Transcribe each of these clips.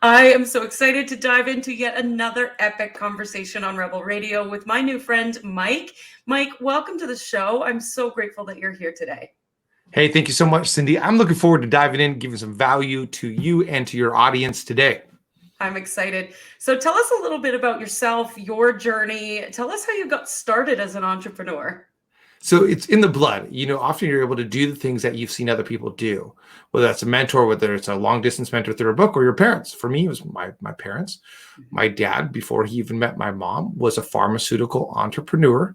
I am so excited to dive into yet another epic conversation on Rebel Radio with my new friend, Mike. Mike, welcome to the show. I'm so grateful that you're here today. Hey, thank you so much, Cindy. I'm looking forward to diving in, giving some value to you and to your audience today. I'm excited. So tell us a little bit about yourself, your journey. Tell us how you got started as an entrepreneur. So it's in the blood. Often you're able to do the things that you've seen other people do, whether that's a mentor, whether it's a long distance mentor through a book, or your parents. For me, it was my parents. My dad, before he even met my mom, was a pharmaceutical entrepreneur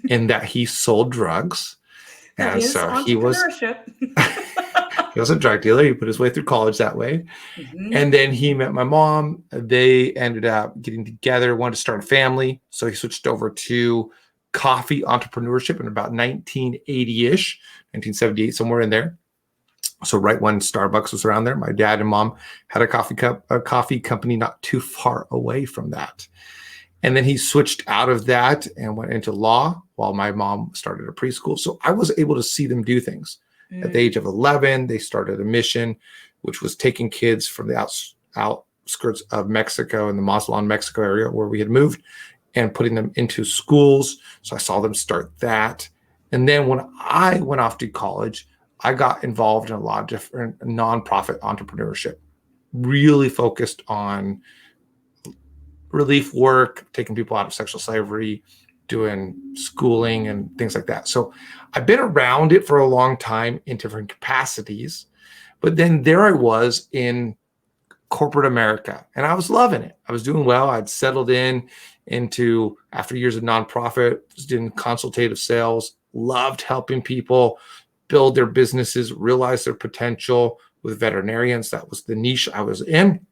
in that he sold drugs. That And is so entrepreneurship. he was a drug dealer. He put his way through college that way. And then he met my mom. They ended up getting together, wanted to start a family. So he switched over to coffee entrepreneurship in about 1980-ish, 1978, somewhere in there. So right when Starbucks was around there, my dad and mom had a coffee company not too far away from that. And then he switched out of that and went into law while my mom started a preschool. So I was able to see them do things. At the age of 11, they started a mission, which was taking kids from the outskirts of Mexico in the Mazatlan, Mexico area where we had moved and putting them into schools. So I saw them start that. And then when I went off to college, I got involved in a lot of different nonprofit entrepreneurship, really focused on relief work, taking people out of sexual slavery, doing schooling and things like that. So I've been around it for a long time in different capacities, but then there I was in corporate America and I was loving it. I was doing well. I'd settled into after years of nonprofit, was doing consultative sales, loved helping people build their businesses, realize their potential with veterinarians. That was the niche I was in,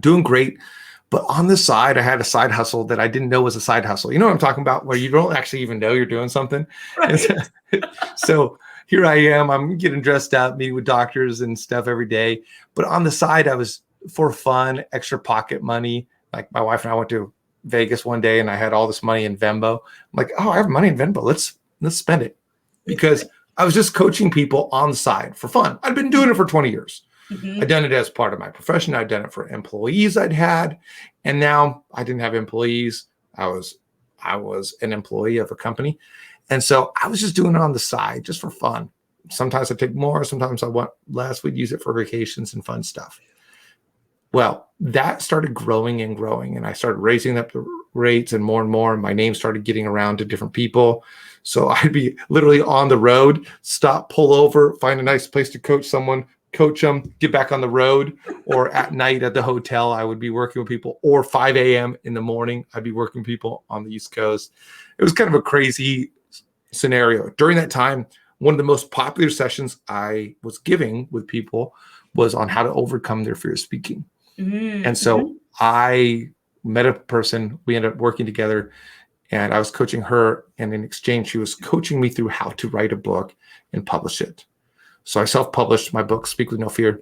doing great. But on the side, I had a side hustle that I didn't know was a side hustle. You know what I'm talking about? Where you don't actually even know you're doing something. Right. So here I am. I'm getting dressed up, meeting with doctors and stuff every day. But on the side, I was for fun, extra pocket money. Like my wife and I went to Vegas one day and I had all this money in Venmo. I'm like, oh, I have money in Venmo. Let's spend it. Because I was just coaching people on the side for fun. I'd been doing it for 20 years. I'd done it as part of my profession. I'd done it for employees I'd had. And now I didn't have employees. I was an employee of a company. And so I was just doing it on the side just for fun. Sometimes I'd take more, sometimes I want less. We'd use it for vacations and fun stuff. Well, that started growing and growing. And I started raising up the rates and more. And my name started getting around to different people. So I'd be literally on the road, stop, pull over, find a nice place to coach someone, coach them, get back on the road, or at night at the hotel, I would be working with people, or 5 a.m. in the morning, I'd be working with people on the East Coast. It was kind of a crazy scenario. During that time, one of the most popular sessions I was giving with people was on how to overcome their fear of speaking. And so I met a person, we ended up working together, and I was coaching her, and in exchange, she was coaching me through how to write a book and publish it. So I self-published my book, Speak With No Fear,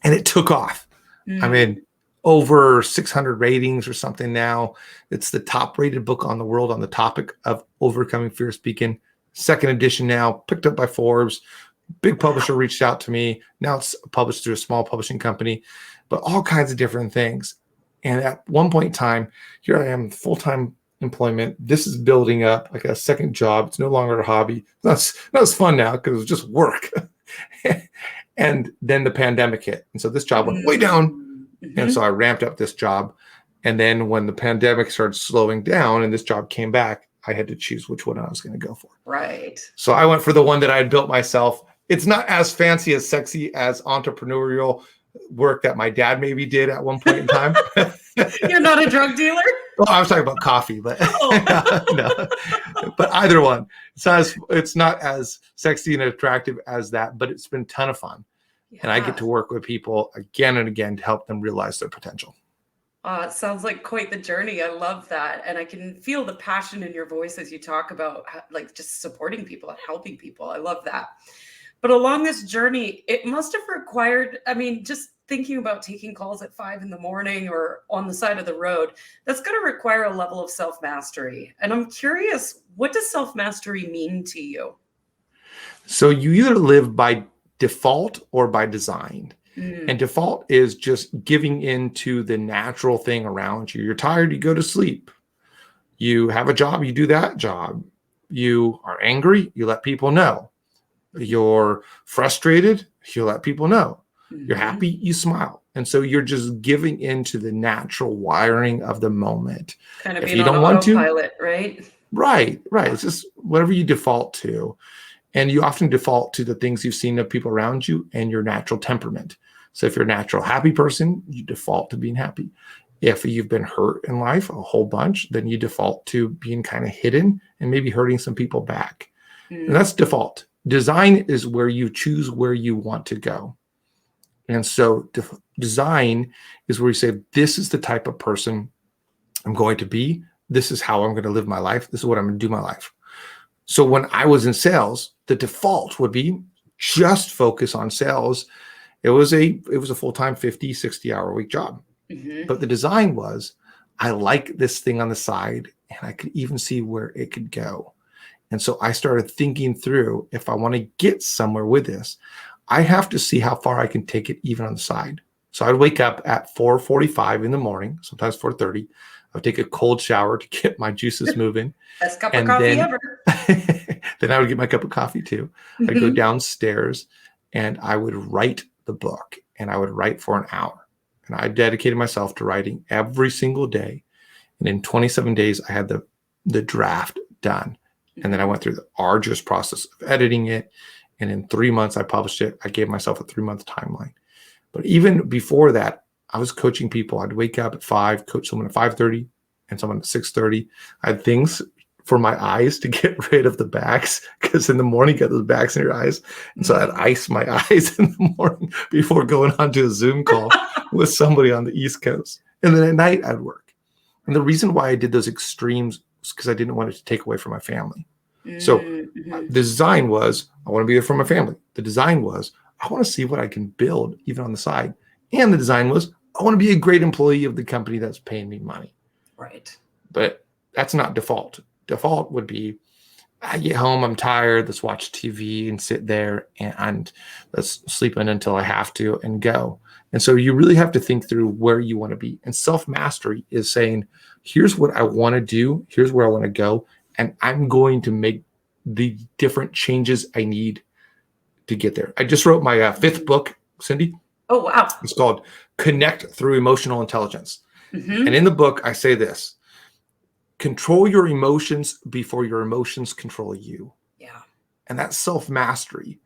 and it took off. I mean, over 600 ratings or something now. It's the top rated book on the world on the topic of overcoming fear of speaking. Second edition now, picked up by Forbes. Big publisher reached out to me. Now it's published through a small publishing company, but all kinds of different things. And at one point in time, here I am, full-time employment. This is building up like a second job. It's no longer a hobby. Not as fun now because it was just work. And then the pandemic hit. And so this job went way down. And so I ramped up this job. And then when the pandemic started slowing down and this job came back, I had to choose which one I was going to go for. Right. So I went for the one that I had built myself. It's not as fancy, as sexy as entrepreneurial work that my dad maybe did at one point in time. You're not a drug dealer? Well, I was talking about coffee, but no. But either one. It's not as sexy and attractive as that, but it's been a ton of fun. Yeah. And I get to work with people again and again to help them realize their potential. It sounds like quite the journey. I love that. And I can feel the passion in your voice as you talk about like just supporting people and helping people. I love that. But along this journey, it must have required, just thinking about taking calls at 5 a.m. or on the side of the road, that's going to require a level of self-mastery. And I'm curious, what does self-mastery mean to you? So you either live by default or by design. And default is just giving into the natural thing around you. You're tired, you go to sleep. You have a job, you do that job. You are angry, you let people know. You're frustrated, you let people know. You're happy, you smile. And so you're just giving into the natural wiring of the moment. Kind of If being you on don't want to, autopilot, right? right. It's just whatever you default to. And you often default to the things you've seen of people around you and your natural temperament. So if you're a natural happy person, you default to being happy. If you've been hurt in life a whole bunch, then you default to being kind of hidden and maybe hurting some people back. And that's default. Design is where you choose where you want to go. And so design is where you say, this is the type of person I'm going to be. This is how I'm going to live my life. This is what I'm going to do my life. So when I was in sales, the default would be just focus on sales. It was a full-time 50, 60-hour week job. But the design was, I like this thing on the side, and I could even see where it could go. And so I started thinking through, if I want to get somewhere with this, I have to see how far I can take it even on the side. So I'd wake up at 4:45 in the morning, sometimes 4:30. I'd take a cold shower to get my juices moving. Best cup of coffee ever. Then I would get my cup of coffee too. I'd go downstairs and I would write the book, and I would write for an hour. And I dedicated myself to writing every single day. And in 27 days, I had the draft done. And then I went through the arduous process of editing it. And in 3 months, I published it. I gave myself a 3-month timeline. But even before that, I was coaching people. I'd wake up at 5, coach someone at 5:30 and someone at 6:30. I had things for my eyes to get rid of the bags, because in the morning you get those bags in your eyes. And so I'd ice my eyes in the morning before going on to a Zoom call with somebody on the East Coast. And then at night I'd work. And the reason why I did those extremes was because I didn't want it to take away from my family. So the design was, I want to be there for my family. The design was, I want to see what I can build even on the side. And the design was, I want to be a great employee of the company that's paying me money. Right. But that's not default. Default would be, I get home, I'm tired, let's watch TV and sit there and let's sleep in until I have to and go. And so you really have to think through where you want to be. And self-mastery is saying, here's what I want to do, here's where I want to go, and I'm going to make the different changes I need to get there. I just wrote my 5th book, Cindy. Oh, wow. It's called Connect Through Emotional Intelligence. And in the book, I say this: control your emotions before your emotions control you. Yeah. And that's self-mastery.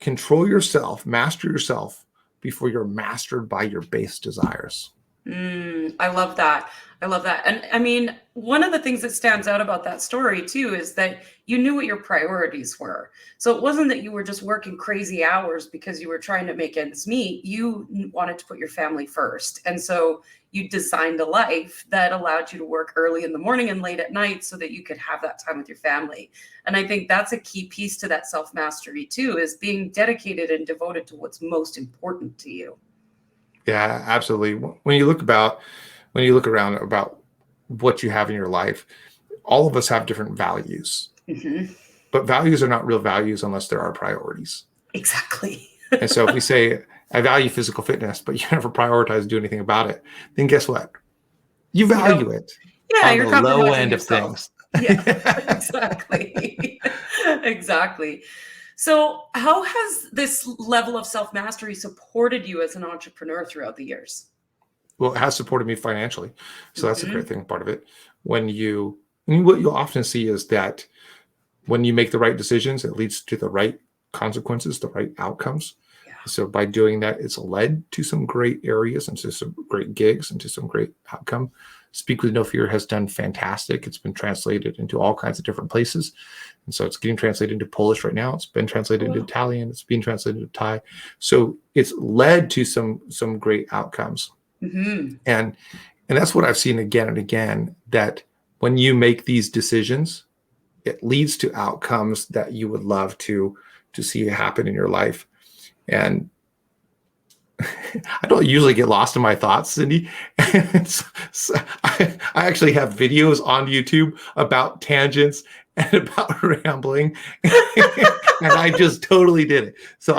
Control yourself, master yourself before you're mastered by your base desires. I love that. I love that. And I mean, one of the things that stands out about that story too is that you knew what your priorities were. So it wasn't that you were just working crazy hours because you were trying to make ends meet. You wanted to put your family first. And so you designed a life that allowed you to work early in the morning and late at night so that you could have that time with your family. And I think that's a key piece to that self-mastery too, is being dedicated and devoted to what's most important to you. Yeah, absolutely. When you look around about what you have in your life, all of us have different values. But values are not real values unless there are priorities. Exactly. And so if we say, I value physical fitness, but you never prioritize doing anything about it, then guess what? You value it. Yeah, on you're the low compromising end yourself. of things. Yeah, exactly. Exactly. So how has this level of self-mastery supported you as an entrepreneur throughout the years? Well, it has supported me financially. So that's a great thing, part of it. What you'll often see is that when you make the right decisions, it leads to the right consequences, the right outcomes. Yeah. So by doing that, it's led to some great areas and to some great gigs and to some great outcome. Speak with No Fear has done fantastic. It's been translated into all kinds of different places. And so it's getting translated into Polish right now. It's been translated into Italian. It's being translated into Thai. So it's led to some great outcomes. And that's what I've seen again and again, that when you make these decisions, it leads to outcomes that you would love to see happen in your life. And I don't usually get lost in my thoughts, Cindy. So I actually have videos on YouTube about tangents and about rambling. And I just totally did it. So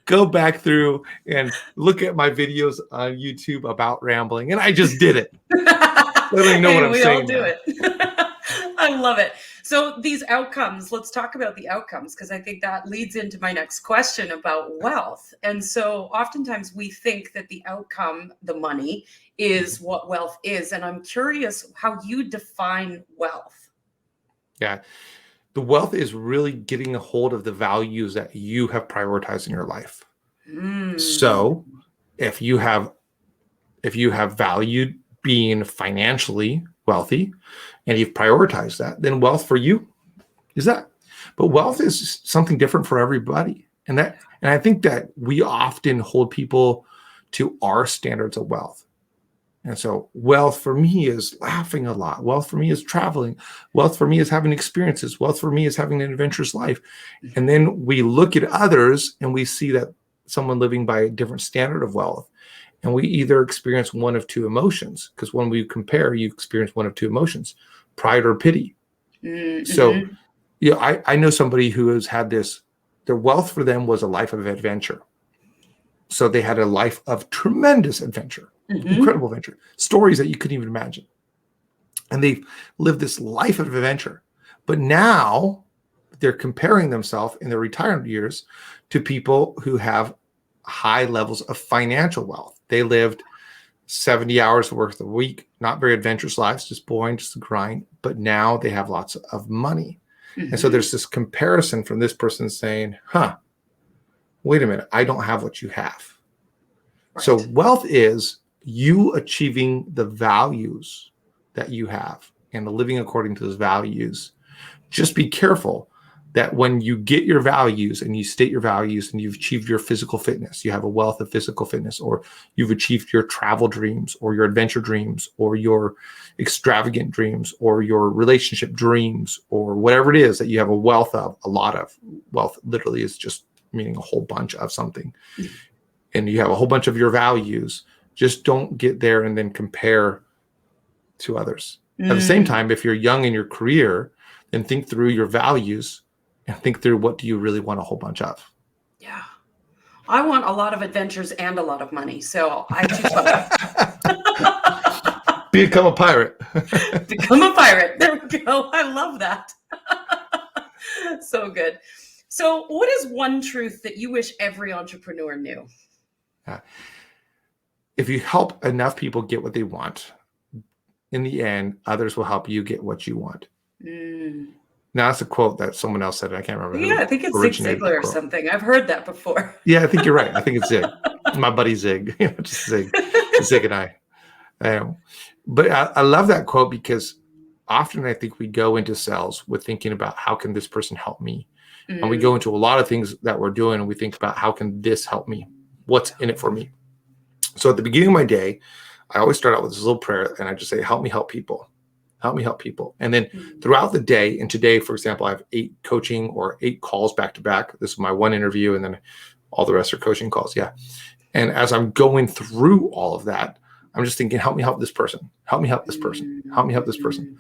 go back through and look at my videos on YouTube about rambling. And I just did it. I don't even know what I'm saying. We all do it. I love it. So these outcomes, let's talk about the outcomes, because I think that leads into my next question about wealth. And so oftentimes we think that the outcome, the money, is what wealth is. And I'm curious how you define wealth. Yeah. The wealth is really getting a hold of the values that you have prioritized in your life. So if you have valued being financially wealthy and you've prioritized that, then wealth for you is that. But wealth is something different for everybody. And I think that we often hold people to our standards of wealth. And so wealth for me is laughing a lot. Wealth for me is traveling. Wealth for me is having experiences. Wealth for me is having an adventurous life. And then we look at others and we see that someone living by a different standard of wealth. And we either experience one of two emotions, because when we compare, you experience one of two emotions, pride or pity. So, I know somebody who has had this, their wealth for them was a life of adventure. So they had a life of tremendous adventure, incredible adventure, stories that you couldn't even imagine. And they've lived this life of adventure. But now they're comparing themselves in their retirement years to people who have high levels of financial wealth. They lived 70 hours worth a week, not very adventurous lives, just boring, just a grind. But now they have lots of money. And so there's this comparison from this person saying, wait a minute, I don't have what you have. Right. So wealth is you achieving the values that you have and living according to those values. Just be careful that when you get your values and you state your values and you've achieved your physical fitness, you have a wealth of physical fitness, or you've achieved your travel dreams or your adventure dreams or your extravagant dreams or your relationship dreams or whatever it is that you have a wealth of, a lot of. Wealth literally is just meaning a whole bunch of something. And you have a whole bunch of your values. Just don't get there and then compare to others. At the same time, if you're young in your career, then think through your values and think through what do you really want a whole bunch of. Yeah. I want a lot of adventures and a lot of money. So I choose Become a pirate. Become a pirate. There we go. I love that. So good. So what is one truth that you wish every entrepreneur knew? If you help enough people get what they want, in the end, others will help you get what you want. Now, that's a quote that someone else said. I can't remember. Yeah, I think it's Zig Ziglar or something. I've heard that before. Yeah, I think you're right. I think it's Zig. My buddy Zig. Just Zig. Zig and I. But I love that quote because often I think we go into sales with thinking about how can this person help me? And we go into a lot of things that we're doing and we think about how can this help me? What's in it for me? So at the beginning of my day, I always start out with this little prayer and I just say, help me help people. Help me help people. And then throughout the day, and today, for example, I have 8 coaching or 8 calls back to back. This is my one interview and then all the rest are coaching calls. Yeah. And as I'm going through all of that, I'm just thinking, help me help this person. Help me help this person. Help me help this person.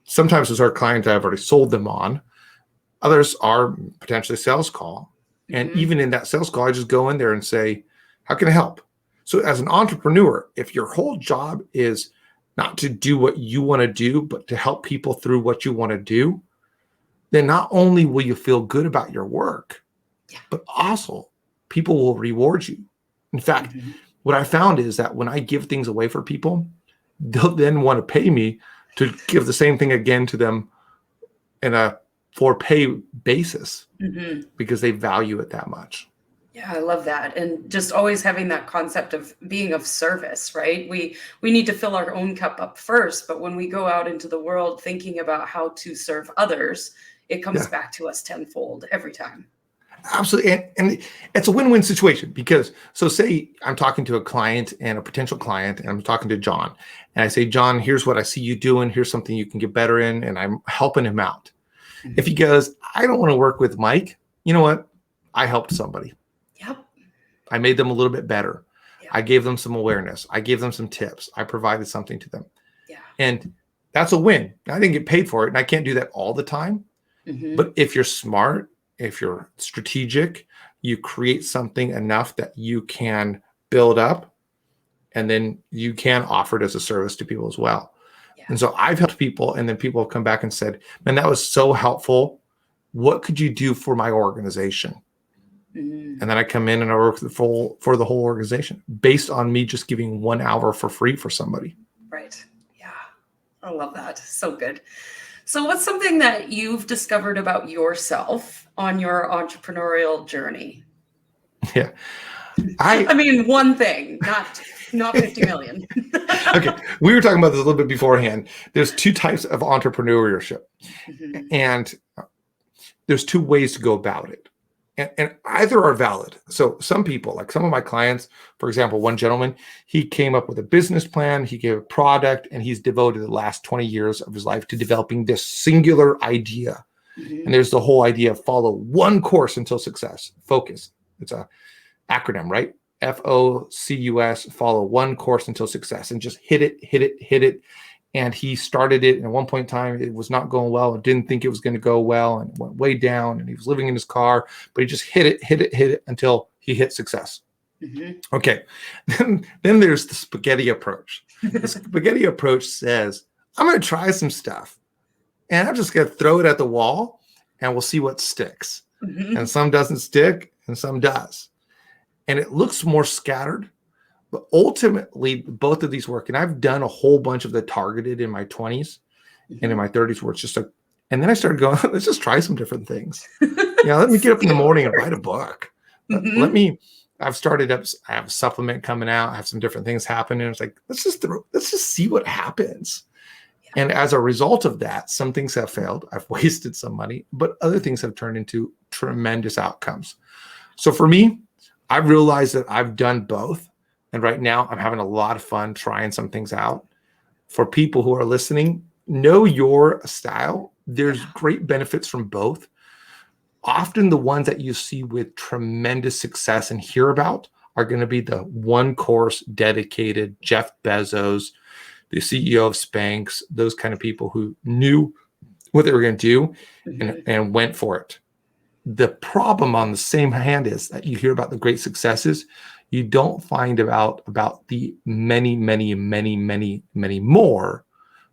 Sometimes it's our clients I've already sold them on. Others are potentially a sales call. And even in that sales call, I just go in there and say, how can I help? So as an entrepreneur, if your whole job is not to do what you want to do, but to help people through what you want to do, then not only will you feel good about your work, but also people will reward you. In fact, what I found is that when I give things away for people, they'll then want to pay me to give the same thing again to them in a for pay basis because they value it that much. Yeah, I love that. And just always having that concept of being of service, right? We need to fill our own cup up first, but when we go out into the world thinking about how to serve others, it comes back to us tenfold every time. Absolutely. And it's a win-win situation because, so say I'm talking to a client and a potential client, and I'm talking to John, and I say, John, here's what I see you doing. Here's something you can get better in, and I'm helping him out. If he goes, I don't want to work with Mike, you know what? I helped somebody. Yep. I made them a little bit better. Yep. I gave them some awareness. I gave them some tips. I provided something to them. Yeah. And that's a win. I didn't get paid for it. And I can't do that all the time. But if you're smart, if you're strategic, you create something enough that you can build up, and then you can offer it as a service to people as well. Yeah. And so I've helped people, and then people have come back and said, man, that was so helpful. What could you do for my organization? And then I come in and I work for the whole organization based on me just giving 1 hour for free for somebody. Right. Yeah. I love that. So good. So what's something that you've discovered about yourself on your entrepreneurial journey? Yeah. I mean, one thing, not 50 million. Okay. We were talking about this a little bit beforehand. There's two types of entrepreneurship, and there's two ways to go about it. And either are valid. So some people, like some of my clients, for example, one gentleman, he came up with a business plan, he gave a product, and he's devoted the last 20 years of his life to developing this singular idea. And there's the whole idea of follow one course until success. Focus. It's a acronym, right? FOCUS, follow one course until success, and just hit it. And he started it, and at one point in time, it was not going well, and didn't think it was going to go well, and it went way down, and he was living in his car, but he just hit it until he hit success. Okay. Then there's the spaghetti approach. The spaghetti approach says, I'm going to try some stuff, and I'm just going to throw it at the wall, and we'll see what sticks. And some doesn't stick, and some does. And it looks more scattered. But ultimately, both of these work. And I've done a whole bunch of the targeted in my 20s and in my 30s where it's just and then I started going, let's just try some different things. Let me get up in the morning and write a book. I've started up, I have a supplement coming out. I have some different things happening. It's like, let's just see what happens. And as a result of that, some things have failed. I've wasted some money, but other things have turned into tremendous outcomes. So for me, I've realized that I've done both. And right now, I'm having a lot of fun trying some things out. For people who are listening, know your style. There's great benefits from both. Often the ones that you see with tremendous success and hear about are going to be the one course dedicated Jeff Bezos, the CEO of Spanx, those kind of people who knew what they were going to do and went for it. The problem on the same hand is that you hear about the great successes. You don't find about the many more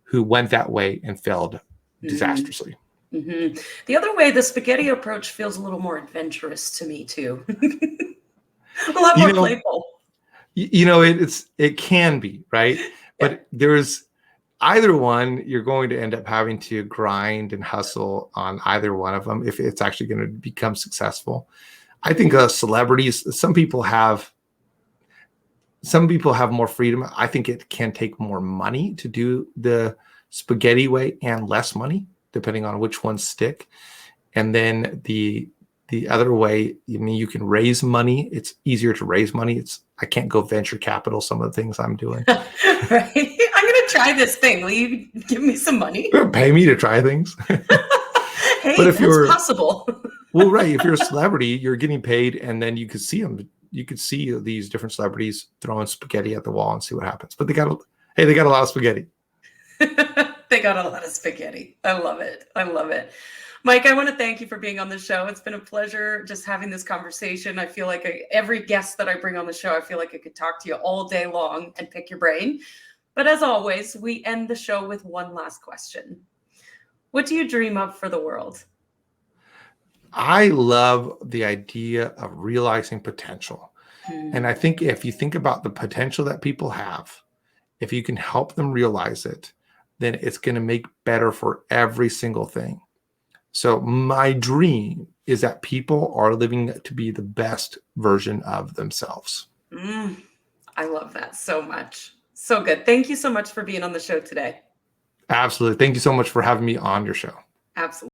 who went that way and failed disastrously. The other way, the spaghetti approach feels a little more adventurous to me too. A lot more playful. It can be, right? But there's either one, you're going to end up having to grind and hustle on either one of them if it's actually going to become successful. I think celebrities, some people have more freedom. I think it can take more money to do the spaghetti way and less money, depending on which ones stick. And then the other way, you can raise money. It's easier to raise money. I can't go venture capital, some of the things I'm doing. Right. I'm going to try this thing. Will you give me some money? Pay me to try things. Hey, but if that's possible. Well, right. If you're a celebrity, you're getting paid, and then you could see them. You could see these different celebrities throwing spaghetti at the wall and see what happens. But they got a lot of spaghetti. They got a lot of spaghetti. I love it. Mike, I want to thank you for being on the show. It's been a pleasure just having this conversation. I feel like every guest that I bring on the show, I feel like I could talk to you all day long and pick your brain. But as always, we end the show with one last question. What do you dream of for the world? I love the idea of realizing potential. And I think if you think about the potential that people have, if you can help them realize it, then it's going to make better for every single thing. So my dream is that people are living to be the best version of themselves. I love that so much. So good. Thank you so much for being on the show today. Absolutely. Thank you so much for having me on your show. Absolutely.